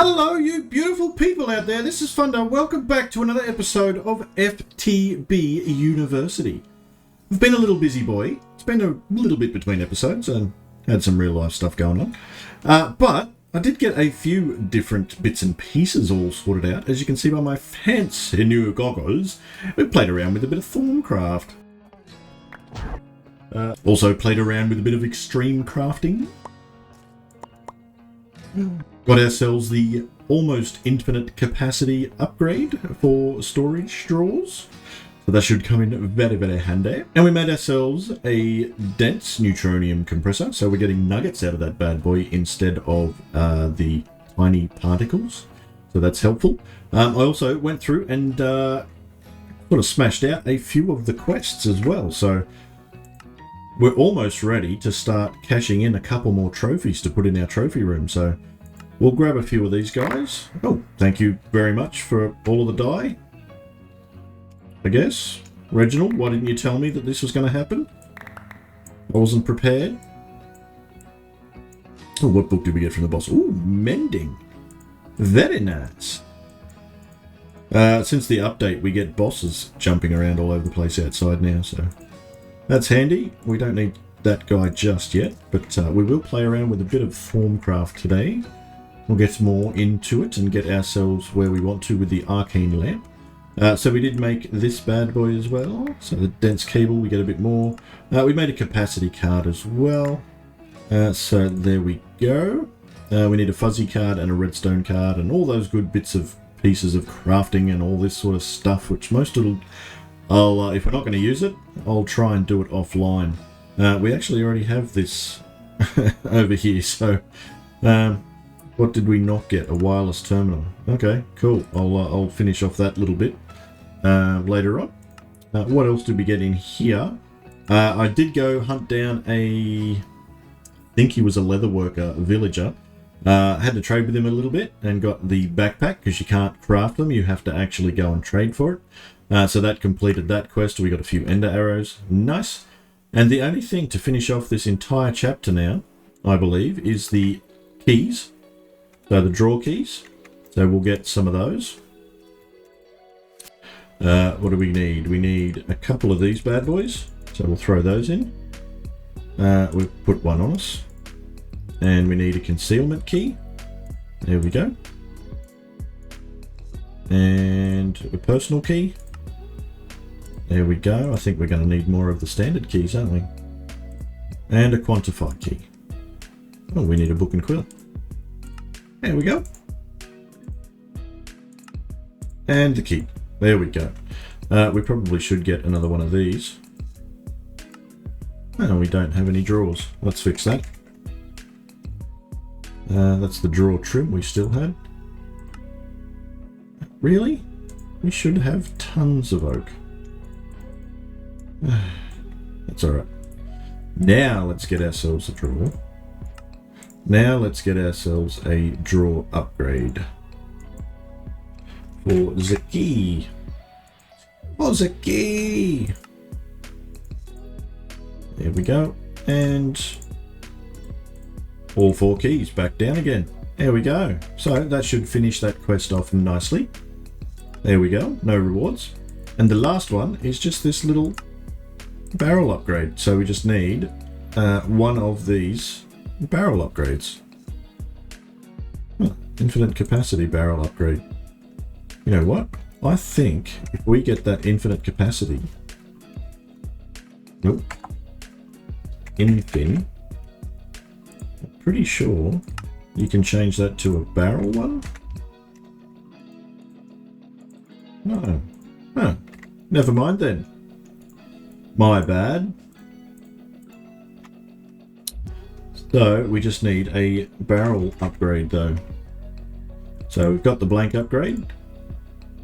Hello, you beautiful people out there. This is Fundo. Welcome back to another episode of FTB University. I've been a little busy boy. It's been a little bit between episodes and had some real life stuff going on. But I did get a few different bits and pieces all sorted out. As you can see by my fancy new goggles, we played around with a bit of Thorncraft. Also played around with a bit of extreme crafting. Got ourselves the almost infinite capacity upgrade for storage drawers. So that should come in very, very handy. And we made ourselves a dense neutronium compressor. So we're getting nuggets out of that bad boy instead of the tiny particles. So that's helpful. I also went through and sort of smashed out a few of the quests as well. So we're almost ready to start cashing in a couple more trophies to put in our trophy room. So we'll grab a few of these guys. Oh, thank you very much for all of the dye. I guess. Reginald, why didn't you tell me that this was going to happen? I wasn't prepared. Oh, what book did we get from the boss? Ooh, mending. Very nice. Since the update, we get bosses jumping around all over the place outside now, so that's handy. We don't need that guy just yet, but we will play around with a bit of Thorncraft today. We'll get more into it and get ourselves where we want to with the arcane lamp. So we did make this bad boy as well. So the dense cable, we get a bit more. We made a capacity card as well. So there we go. We need a fuzzy card and a redstone card and all those good bits of pieces of crafting and all this sort of stuff, which most of I'll if we're not going to use it, I'll try and do it offline. We actually already have this over here, so what did we not get? A wireless terminal. Okay, cool. I'll finish off that little bit later on. What else did we get in here? I did go hunt down I think he was a leatherworker villager. Had to trade with him a little bit and got the backpack because you can't craft them. You have to actually go and trade for it. So that completed that quest. We got a few ender arrows. Nice. And the only thing to finish off this entire chapter now, I believe, is the keys. So the draw keys. So we'll get some of those. What do we need? We need a couple of these bad boys. So we'll throw those in. We'll put one on us. And we need a concealment key. There we go. And a personal key. There we go. I think we're going to need more of the standard keys, aren't we? And a quantify key. Oh, we need a book and quill. There we go. And the key. There we go. We probably should get another one of these. Oh, we don't have any drawers. Let's fix that. That's the drawer trim we still had. Really? We should have tons of oak. That's alright. Now let's get ourselves a drawer. Now let's get ourselves a drawer upgrade. For the key. For the key! There we go. And all 4 keys back down again. There we go. So that should finish that quest off nicely. There we go. No rewards. And the last one is just this little barrel upgrade. So we just need one of these barrel upgrades. Infinite capacity barrel upgrade. You know what? I think if we get that infinite capacity... Nope. Infin. I'm pretty sure you can change that to a barrel one. No. Huh. Never mind then. My bad. So we just need a barrel upgrade though. So we've got the blank upgrade.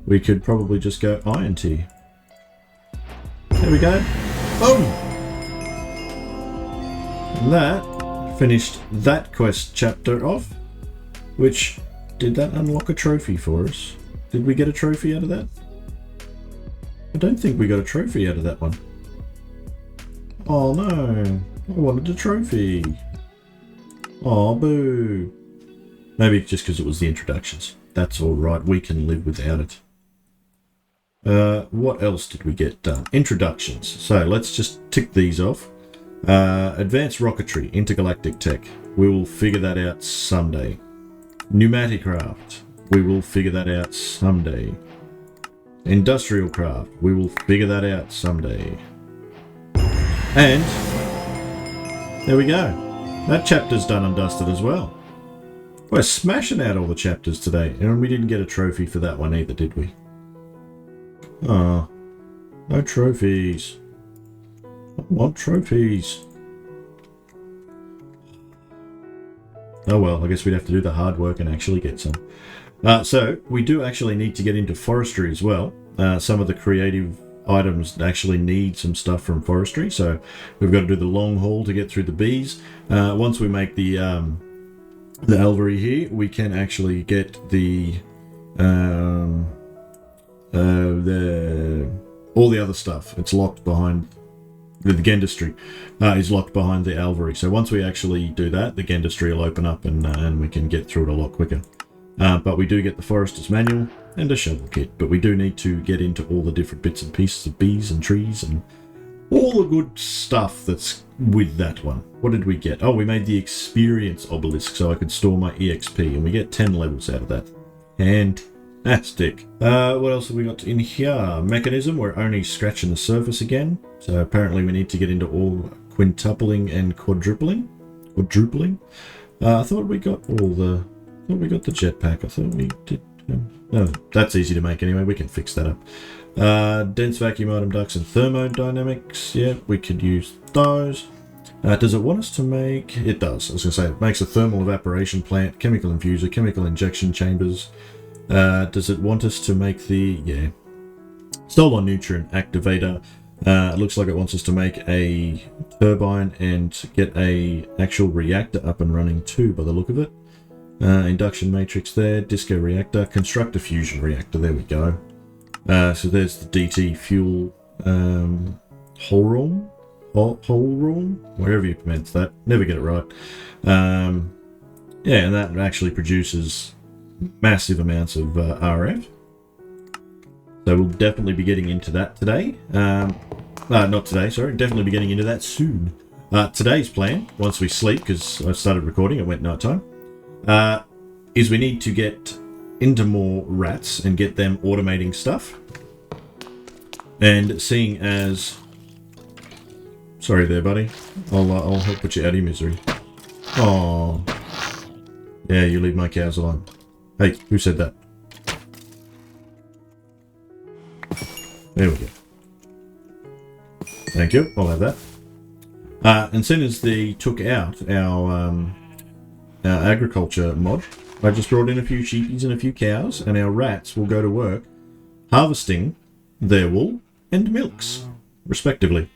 We could probably just go iron tier. There we go. Boom! And that finished that quest chapter off. Which, did that unlock a trophy for us? Did we get a trophy out of that? I don't think we got a trophy out of that one. Oh no, I wanted a trophy. Oh boo. Maybe just because it was the introductions. That's all right. We can live without it. What else did we get done? Introductions. So let's just tick these off. Advanced rocketry, intergalactic tech. We will figure that out someday. Pneumatic craft. We will figure that out someday. Industrial craft. We will figure that out someday. And there we go. That chapter's done and dusted as well. We're smashing out all the chapters today. And we didn't get a trophy for that one either, did we? Oh, no trophies. I want trophies. Oh well, I guess we'd have to do the hard work and actually get some. So, we do actually need to get into forestry as well. Some of the creative items actually need some stuff from forestry, so we've got to do the long haul to get through the bees. Once we make the alvery here, we can actually get all the other stuff. It's locked behind the gendistry is locked behind the alvery. So once we actually do that, the gendistry will open up and we can get through it a lot quicker. But we do get the forester's manual and a shovel kit. But we do need to get into all the different bits and pieces of bees and trees and all the good stuff that's with that one. What did we get? Oh, we made the experience obelisk so I could store my EXP, and we get 10 levels out of that. Fantastic. What else have we got in here? Mechanism, we're only scratching the surface again. So apparently we need to get into all quintupling and quadrupling. I thought we got all the... I thought we got the jetpack. I thought we did... no, that's easy to make anyway. We can fix that up. Dense vacuum item ducts and thermodynamics. Yeah, we could use those. Does it want us to make... It does. I was going to say, it makes a thermal evaporation plant, chemical infuser, chemical injection chambers. Does it want us to make the... Yeah. Solar nutrient activator. It looks like it wants us to make a turbine and get a actual reactor up and running too, by the look of it. Induction matrix there, disco reactor, construct a fusion reactor, there we go. So there's the DT fuel whole room, wherever you pronounce that, never get it right. Yeah, and that actually produces massive amounts of RF. So we'll definitely be getting into that today. Not today, sorry, definitely be getting into that soon. Today's plan, once we sleep, because I started recording, it went nighttime. Is we need to get into more rats and get them automating stuff. And seeing as... Sorry there, buddy. I'll help put you out of your misery. Oh, yeah, you leave my cows alone. Hey, who said that? There we go. Thank you, I'll have that. And soon as they took out our agriculture mod, I just brought in a few sheepies and a few cows, and our rats will go to work harvesting their wool and milks, respectively.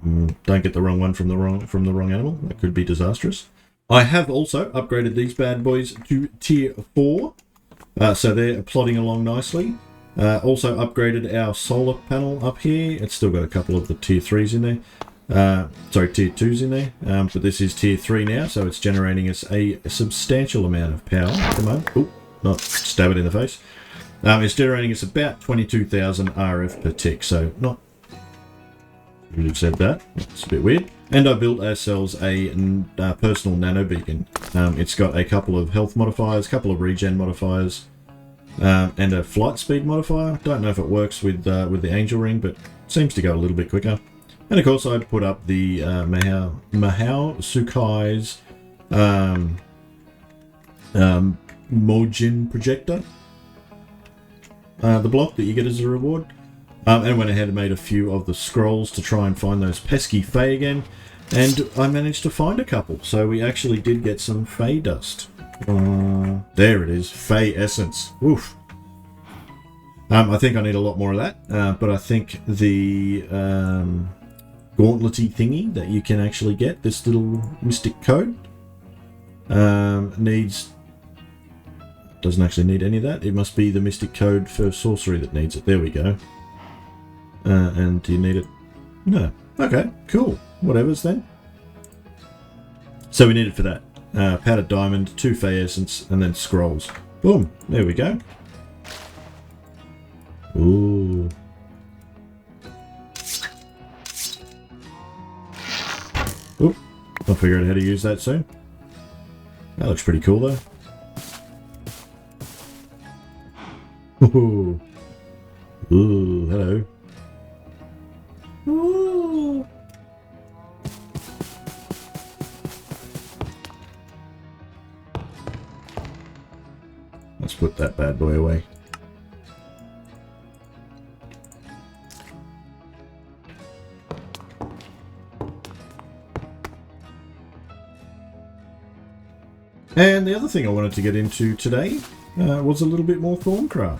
Don't get the wrong one from the wrong animal. That could be disastrous. I have also upgraded these bad boys to tier 4, so they're plodding along nicely. Also upgraded our solar panel up here. It's still got a couple of the tier 3s in there. Sorry, tier 2s in there, but this is tier 3 now, so it's generating us a substantial amount of power at the moment. Oh, not stab it in the face. It's generating us about 22,000 RF per tick, so not... Would have said that. It's a bit weird. And I built ourselves a personal nano beacon. It's got a couple of health modifiers, a couple of regen modifiers, and a flight speed modifier. Don't know if it works with the angel ring, but seems to go a little bit quicker. And of course, I'd put up the Mahao Sukai's Mojin projector, the block that you get as a reward. And went ahead and made a few of the scrolls to try and find those pesky Fey again. And I managed to find a couple. So we actually did get some Fey dust. There it is. Fey essence. Oof. I think I need a lot more of that. But I think the gauntletty thingy that you can actually get, this little mystic code, doesn't actually need any of that. It must be the mystic code for sorcery that needs it. There we go. And do you need it? No. Okay, cool. Whatever's then. So we need it for that. powdered diamond, 2 fairescents, and then scrolls. Boom, there we go. Ooh. Oop, I'll figure out how to use that soon. That looks pretty cool though. Ooh. Ooh, hello. Ooh. Let's put that bad boy away. And the other thing I wanted to get into today was a little bit more Thorncraft.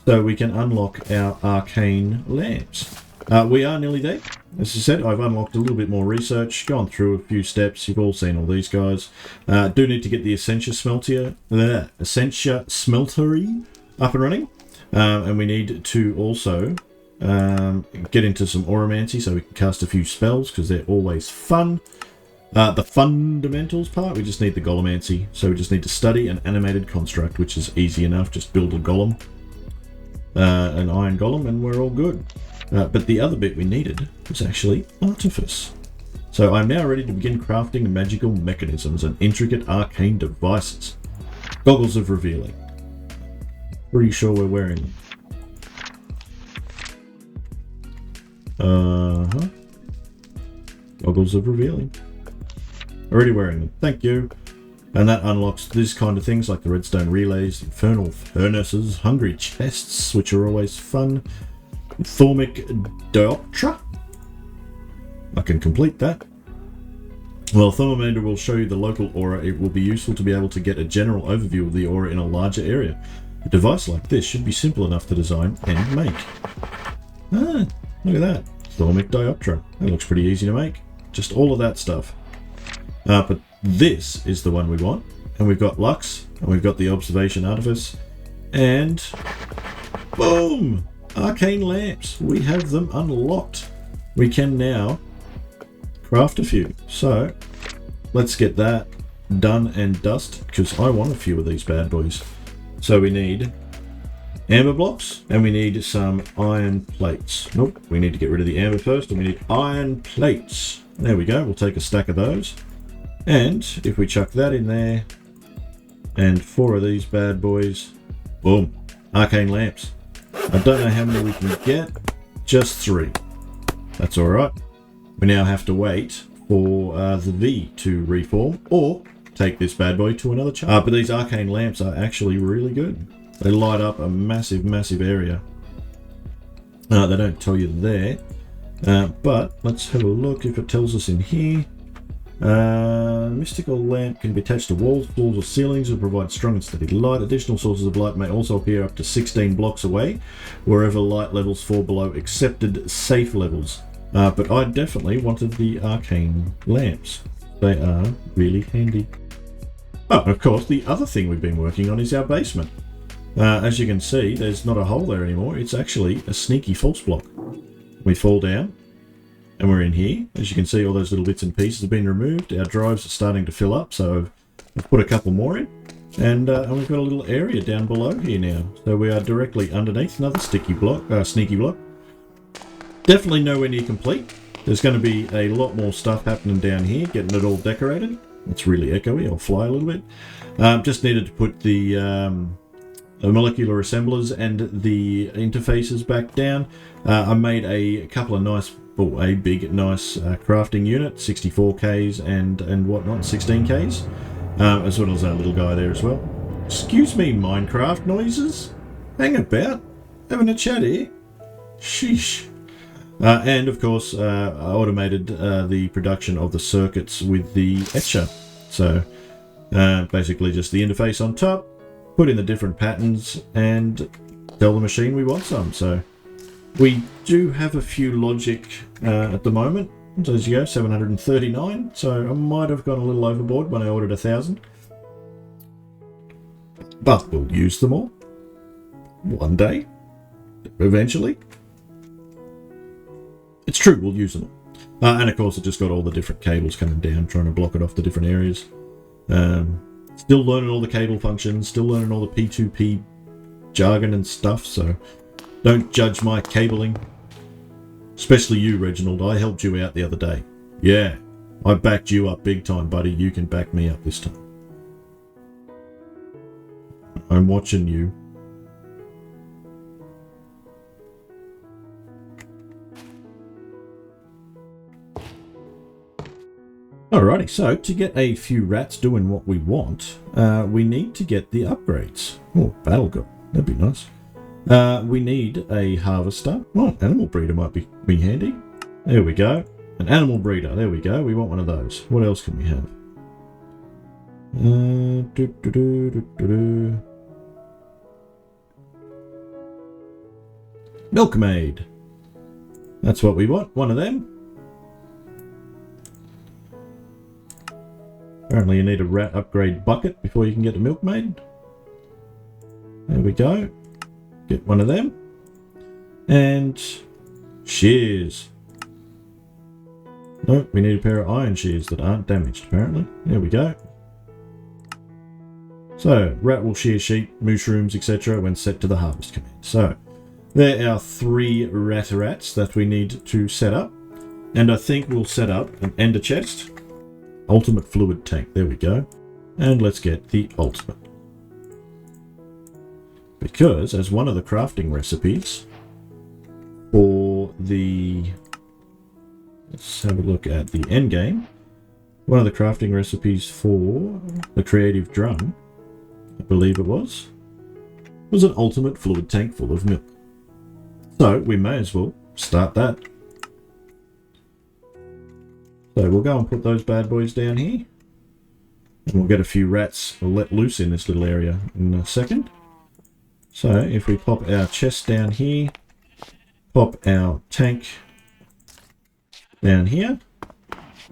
So we can unlock our arcane lamps. We are nearly there. As I said, I've unlocked a little bit more research, gone through a few steps. You've all seen all these guys. Do need to get the Essentia Smeltery up and running. And we need to also get into some Oromancy so we can cast a few spells, because they're always fun. The fundamentals part, we just need the Gollemancy. So we just need to study an animated construct, which is easy enough. Just build a golem, an iron golem, and we're all good. But the other bit we needed was actually Artifice. So I'm now ready to begin crafting magical mechanisms and intricate arcane devices. Goggles of Revealing. Pretty sure we're wearing them. Goggles of Revealing. Already wearing them. Thank you. And that unlocks these kind of things like the redstone relays, infernal furnaces, hungry chests, which are always fun. Thormic Dioptra. I can complete that. Well, Thermometer will show you the local aura. It will be useful to be able to get a general overview of the aura in a larger area. A device like this should be simple enough to design and make. Ah, look at that. Thormic Dioptra. That looks pretty easy to make. Just all of that stuff. But this is the one we want. And we've got Lux, and we've got the Observation Artifice, and boom! Arcane Lamps. We have them unlocked. We can now craft a few. So let's get that done and dust, because I want a few of these bad boys. So we need amber blocks, and we need some iron plates. Nope, we need to get rid of the amber first, and we need iron plates. There we go. We'll take a stack of those. And if we chuck that in there, and 4 of these bad boys, boom, arcane lamps. I don't know how many we can get, just 3. That's alright. We now have to wait for the V to reform, or take this bad boy to another chart. But these arcane lamps are actually really good. They light up a massive, massive area. They don't tell you there, but let's have a look if it tells us in here. Mystical lamp can be attached to walls, floors, or ceilings and provide strong and steady light. Additional sources of light may also appear up to 16 blocks away, wherever light levels fall below accepted safe levels. But I definitely wanted the arcane lamps. They are really handy. Oh, of course, the other thing we've been working on is our basement. As you can see, there's not a hole there anymore. It's actually a sneaky false block. We fall down, and we're in here. As you can see, all those little bits and pieces have been removed. Our drives are starting to fill up, so I've put a couple more in. And we've got a little area down below here now. So we are directly underneath another sneaky block. Definitely nowhere near complete. There's going to be a lot more stuff happening down here, getting it all decorated. It's really echoey. I'll fly a little bit. Just needed to put the molecular assemblers and the interfaces back down. I made a couple of nice, a big nice crafting unit, 64Ks and whatnot, 16Ks, as well as our little guy there as well. Excuse me, Minecraft noises. Hang about, having a chat here. Sheesh. And of course, I automated the production of the circuits with the etcher. So basically just the interface on top, put in the different patterns, and tell the machine we want some. So we do have a few logic at the moment. So as you go, 739. So I might have gone a little overboard when I ordered 1,000. But we'll use them all. One day. Eventually. It's true, we'll use them all. And of course, it just got all the different cables coming down, trying to block it off the different areas. Still learning all the cable functions, still learning all the P2P jargon and stuff, so don't judge my cabling. Especially you, Reginald. I helped you out the other day. Yeah, I backed you up big time, buddy. You can back me up this time. I'm watching you. Alrighty, so to get a few rats doing what we want, we need to get the upgrades. Oh, battle gun. That'd be nice. We need a harvester. Oh, animal breeder might be handy. There we go. An animal breeder. There we go. We want one of those. What else can we have? Milkmaid. That's what we want. One of them. Apparently you need a rat upgrade bucket before you can get a milkmaid. There we go. Get one of them. And shears. Nope, we need a pair of iron shears that aren't damaged, apparently. There we go. So, rat will shear sheep, mushrooms, etc. when set to the harvest command. So, there are 3 rats that we need to set up. And I think we'll set up an ender chest. Ultimate fluid tank. There we go. And let's get the ultimate. Because, as one of the crafting recipes for the... Let's have a look at the end game. One of the crafting recipes for the creative drum, I believe it was an ultimate fluid tank full of milk. So, we may as well start that. So we'll go and put those bad boys down here. And we'll get a few rats let loose in this little area in a second. So if we pop our chest down here, pop our tank down here,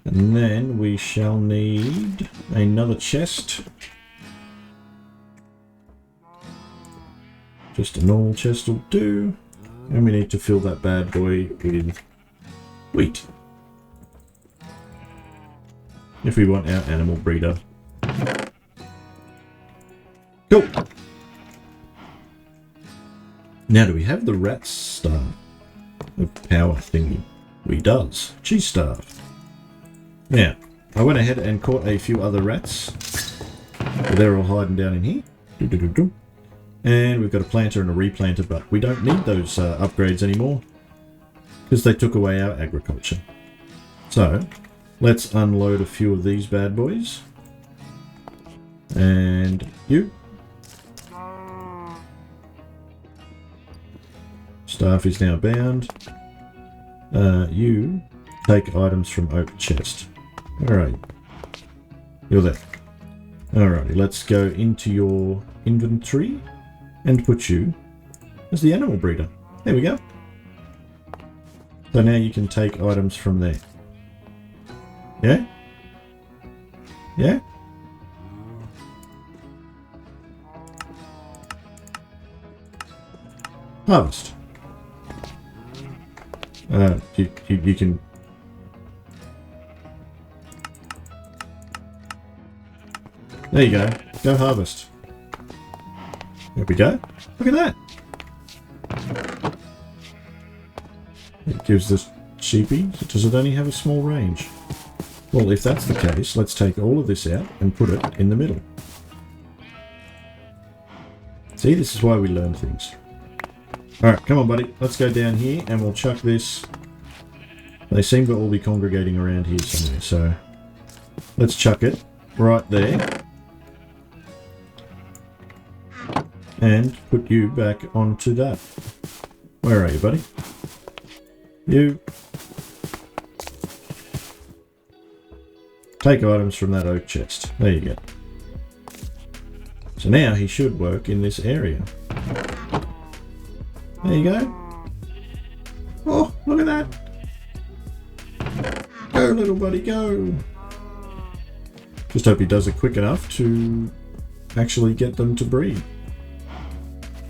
and then we shall need another chest. Just a normal chest will do. And we need to fill that bad boy with wheat. If we want our animal breeder. Cool. Now, do we have the rat star of power thingy? We does. Cheese staff. Now, I went ahead and caught a few other rats. They're all hiding down in here. And we've got a planter and a replanter, but we don't need those upgrades anymore because they took away our agriculture. So, let's unload a few of these bad boys. And you. Staff is now bound. You take items from oak chest. Alright. You're there. Alrighty, let's go into your inventory and put you as the animal breeder. There we go. So now you can take items from there. Yeah? Yeah? Harvest. You can... There you go. Go harvest. There we go. Look at that. It gives this sheepy. Does it only have a small range? Well, if that's the case, let's take all of this out and put it in the middle. See, this is why we learn things. Alright, come on, buddy. Let's go down here and we'll chuck this. They seem to all be congregating around here somewhere, so let's chuck it right there. And put you back onto that. Where are you, buddy? You. Take items from that oak chest. There you go. So now he should work in this area. There you go. Oh, look at that. Go, little buddy, go. Just hope he does it quick enough to actually get them to breed.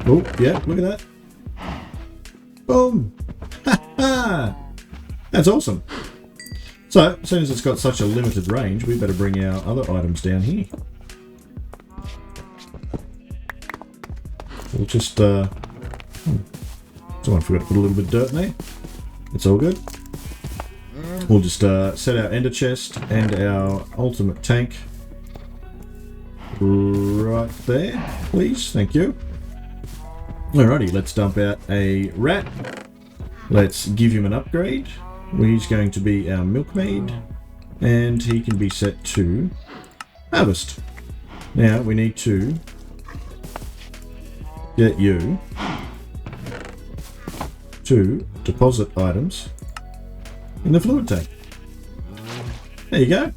Oh, yeah, look at that. Boom. Ha ha. That's awesome. So, as soon as it's got such a limited range, we better bring our other items down here. We'll just, someone forgot to put a little bit of dirt in there. It's all good. We'll just set our ender chest and our ultimate tank right there, please. Thank you. Alrighty, let's dump out a rat. Let's give him an upgrade. He's going to be our milkmaid, and he can be set to harvest. Now we need to get you to deposit items in the fluid tank. There you go.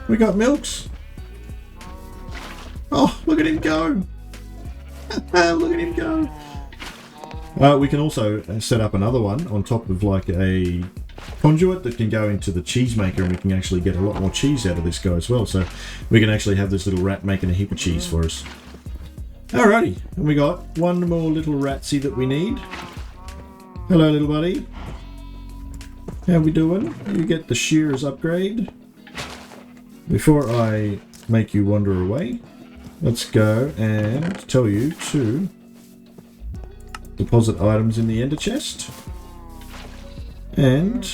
We got milks. Oh, look at him go. Look at him go. We can also set up another one on top of like a conduit that can go into the cheese maker, and we can actually get a lot more cheese out of this guy as well. So we can actually have this little rat making a heap of cheese for us. Alrighty, and we got one more little ratsy that we need. Hello, little buddy. How we doing? You get the shearer's upgrade. Before I make you wander away, let's go and tell you to deposit items in the ender chest. And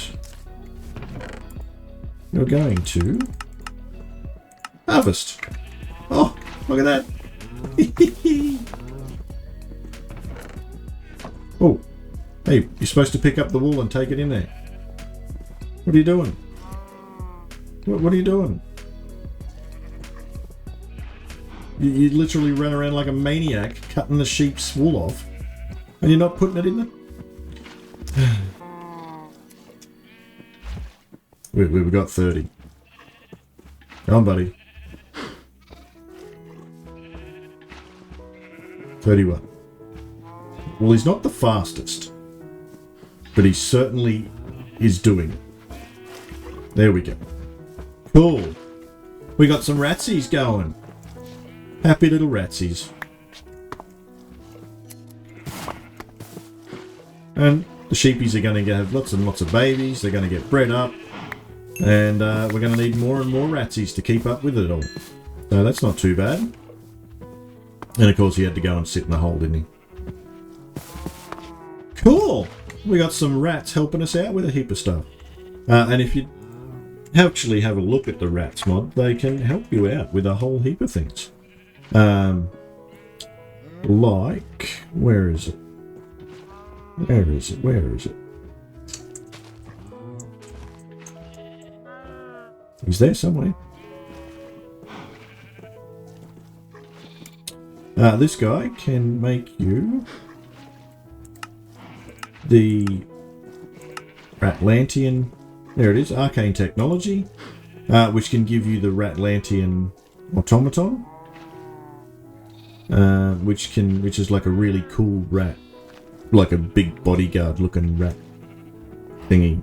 you're going to harvest. Oh, look at that. Oh, hey, you're supposed to pick up the wool and take it in there. What are you doing? What are you doing? You literally run around like a maniac cutting the sheep's wool off, and you're not putting it in there? We've got 30. Come on, buddy. 31. Well, he's not the fastest, but he certainly is doing it. There we go. Cool. We got some ratsies going. Happy little ratsies. And the sheepies are going to have lots and lots of babies. They're going to get bred up. And we're going to need more and more ratsies to keep up with it all. So that's not too bad. And of course he had to go and sit in the hole, didn't he? Cool! We got some rats helping us out with a heap of stuff. And if you actually have a look at the rats mod, they can help you out with a whole heap of things. Like, where is it? Where is it? Where is it? He's there somewhere. This guy can make you the Ratlantean. There it is, arcane technology, which can give you the Ratlantean automaton, which is like a really cool rat, like a big bodyguard looking rat thingy.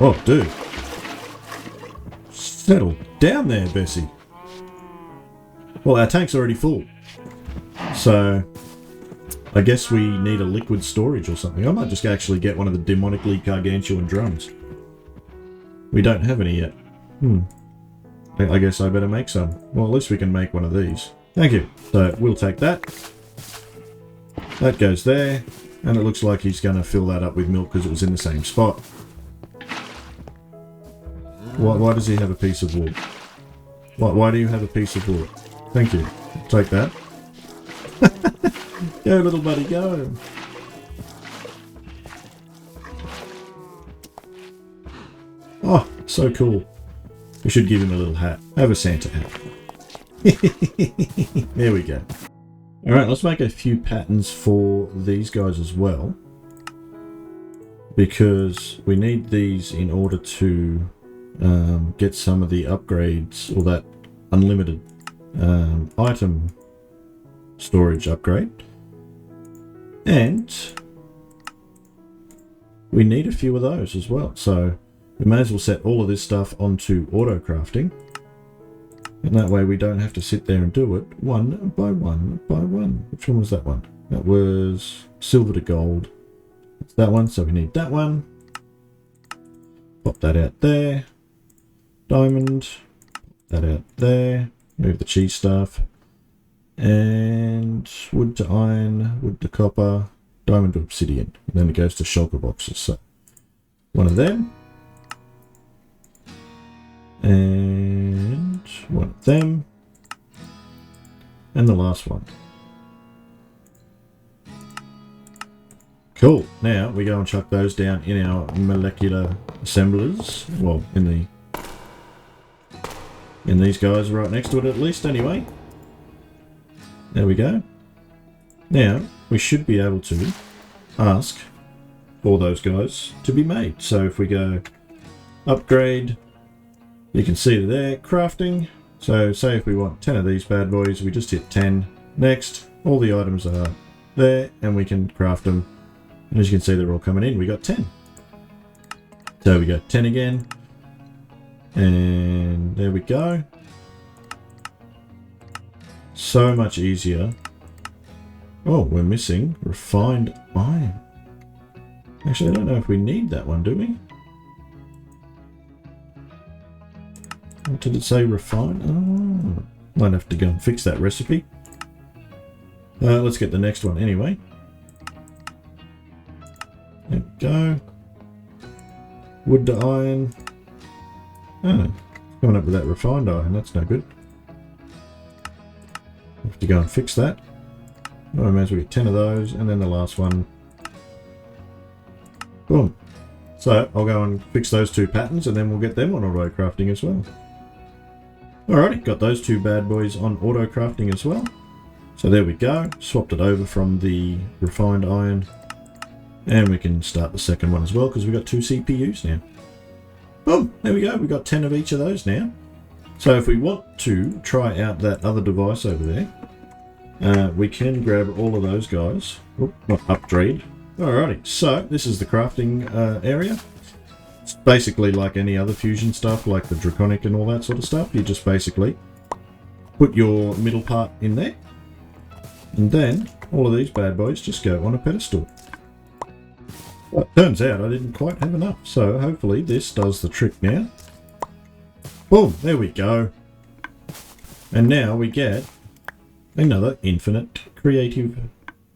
Oh, dude. Settle down there, Bessie. Well, our tank's already full. So, I guess we need a liquid storage or something. I might just actually get one of the demonically gargantuan drums. We don't have any yet. I guess I better make some. Well, at least we can make one of these. Thank you. So, we'll take that. That goes there. And it looks like he's going to fill that up with milk because it was in the same spot. Why does he have a piece of wool? Why do you have a piece of wool? Thank you. Take that. Go, little buddy, go. Oh, so cool. We should give him a little hat. Have a Santa hat. There we go. Alright, let's make a few patterns for these guys as well. Because we need these in order to get some of the upgrades, or that unlimited item storage upgrade. And we need a few of those as well. So we may as well set all of this stuff onto auto crafting. And that way we don't have to sit there and do it one by one by one. Which one was that one? That was silver to gold. That's that one, so we need that one. Pop that out there. Diamond. Pop that out there. Move the cheese stuff. And wood to iron, wood to copper, diamond to obsidian. And then it goes to shulker boxes. So one of them. And one of them. And the last one. Cool. Now we go and chuck those down in our molecular assemblers. Well, in these guys right next to it at least anyway. There we go. Now we should be able to ask for those guys to be made. So if we go upgrade, you can see there, crafting. So say if we want 10 of these bad boys, we just hit 10. Next, all the items are there and we can craft them. And as you can see, they're all coming in. We got 10. So we got 10 again. And there we go. So much easier. Oh, we're missing refined iron. Actually, I don't know if we need that one, do we? What did it say? Refined? Oh, might have to go and fix that recipe. Let's get the next one anyway. There we go. Wood to iron. Oh, coming up with that refined iron. That's no good. Have to go and fix that. I may as well get 10 of those, and then the last one. Boom. So I'll go and fix those two patterns, and then we'll get them on auto crafting as well. Alrighty, got those two bad boys on auto crafting as well. So there we go. Swapped it over from the refined iron. And we can start the second one as well, because we've got two CPUs now. Boom, there we go. We've got 10 of each of those now. So if we want to try out that other device over there, we can grab all of those guys. Oh, not upgrade. Alrighty, so this is the crafting area. It's basically like any other fusion stuff, like the draconic and all that sort of stuff. You just basically put your middle part in there. And then all of these bad boys just go on a pedestal. Well, it turns out I didn't quite have enough, so hopefully this does the trick now. Boom, there we go. And now we get another infinite creative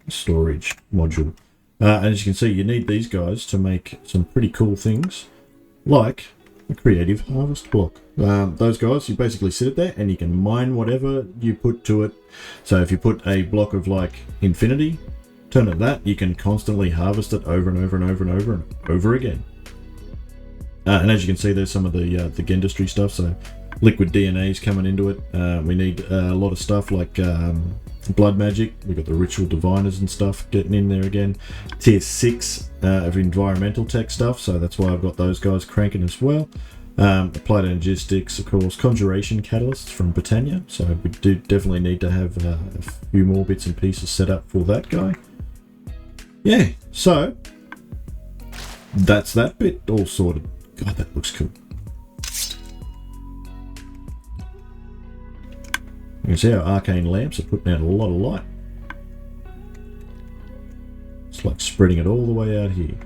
storage module. And as you can see, you need these guys to make some pretty cool things, like a creative harvest block. Those guys, you basically sit it there and you can mine whatever you put to it. So if you put a block of like infinity, turn it that, you can constantly harvest it over and over and over and over and over again. And as you can see, there's some of the Gendistry stuff, so liquid DNA is coming into it. We need a lot of stuff like blood magic. We've got the ritual diviners and stuff getting in there again. Tier 6 of environmental tech stuff, so that's why I've got those guys cranking as well. Applied energistics, of course, conjuration catalysts from Britannia, so we do definitely need to have a few more bits and pieces set up for that guy. Yeah, so that's that bit all sorted. God, that looks cool. You can see our arcane lamps are putting out a lot of light. It's like spreading it all the way out here.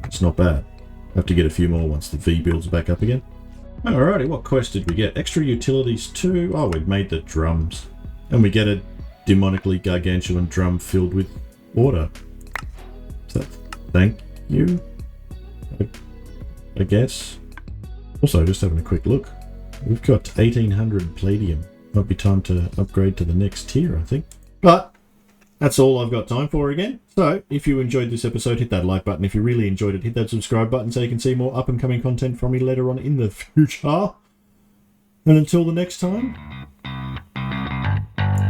It's not bad. Have to get a few more once the V builds back up again. Alrighty, what quest did we get? Extra utilities 2. Oh, we've made the drums. And we get a demonically gargantuan drum filled with water. So thank you, I guess. Also, just having a quick look. We've got 1800 palladium. Might be time to upgrade to the next tier, I think. But that's all I've got time for again. So if you enjoyed this episode, hit that like button. If you really enjoyed it, hit that subscribe button so you can see more up and coming content from me later on in the future. And until the next time,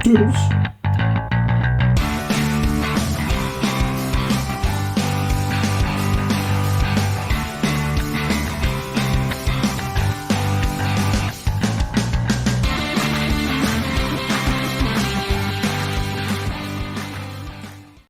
toodles.